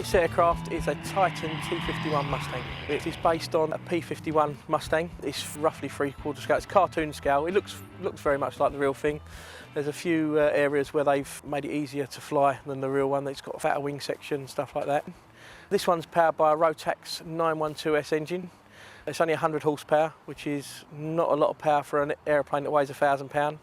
This aircraft is a Titan T51 Mustang. It is based on a P51 Mustang. It's roughly 3/4 scale. It's cartoon scale. It looks very much like the real thing. There's a few areas where they've made it easier to fly than the real one. It's got a fatter wing section, stuff like that. This one's powered by a Rotax 912S engine. It's only 100 horsepower, which is not a lot of power for an aeroplane that weighs 1,000 pounds.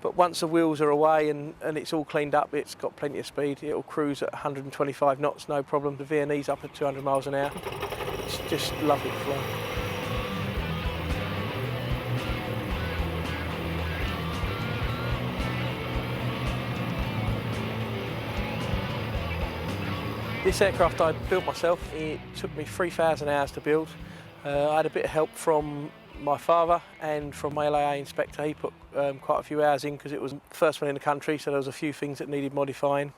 But once the wheels are away and it's all cleaned up, it's got plenty of speed. It'll cruise at 125 knots, no problem. The VNE's up at 200 miles an hour. It's just lovely to fly. This aircraft I built myself. It took me 3,000 hours to build. I had a bit of help from my father and from my LAA inspector. He put quite a few hours in because it was the first one in the country, so there was a few things that needed modifying.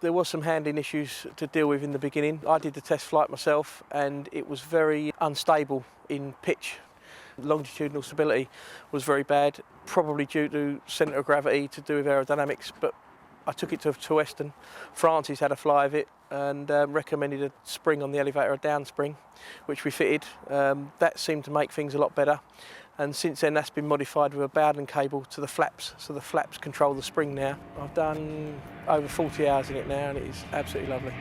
There was some handling issues to deal with in the beginning. I did the test flight myself and it was very unstable in pitch. Longitudinal stability was very bad, probably due to centre of gravity to do with aerodynamics, but I took it to Western. Francis had a fly of it and recommended a spring on the elevator, a down spring, which we fitted. That seemed to make things a lot better. And since then, that's been modified with a Bowden cable to the flaps, so the flaps control the spring now. I've done over 40 hours in it now, and it is absolutely lovely.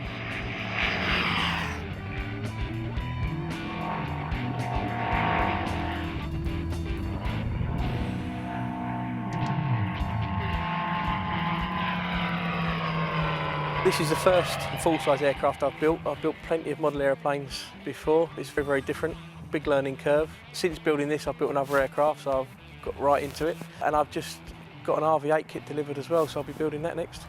This is the first full-size aircraft I've built. I've built plenty of model aeroplanes before. It's very, very different, big learning curve. Since building this, I've built another aircraft, so I've got right into it. And I've just got an RV8 kit delivered as well, so I'll be building that next.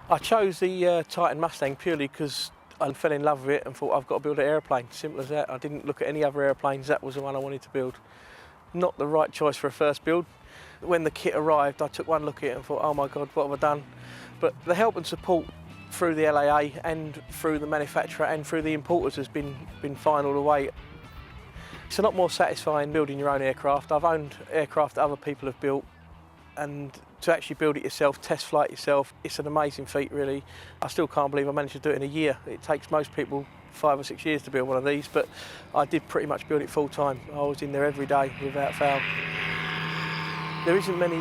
I chose the Titan Mustang purely because I fell in love with it and thought I've got to build an aeroplane, simple as that. I didn't look at any other airplanes, that was the one I wanted to build. Not the right choice for a first build. When the kit arrived, I took one look at it and thought, oh my God, what have I done? But the help and support through the LAA and through the manufacturer and through the importers has been fine all the way. It's a lot more satisfying building your own aircraft. I've owned aircraft that other people have built, and to actually build it yourself, test flight yourself, it's an amazing feat really. I still can't believe I managed to do it in a year. It takes most people 5 or 6 years to build one of these, but I did pretty much build it full time. I was in there every day without fail. There isn't many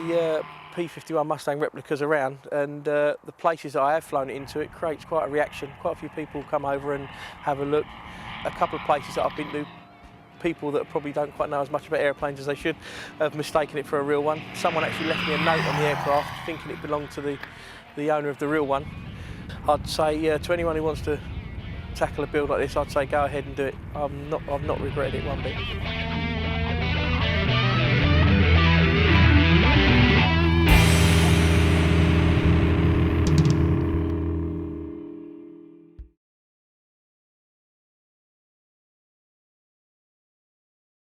P51 Mustang replicas around, and the places that I have flown it into, it creates quite a reaction. Quite a few people come over and have a look. A couple of places that I've been to, people that probably don't quite know as much about airplanes as they should have mistaken it for a real one. Someone actually left me a note on the aircraft thinking it belonged to the owner of the real one. I'd say to anyone who wants to tackle a build like this, I'd say go ahead and do it. I've not regretted it one bit.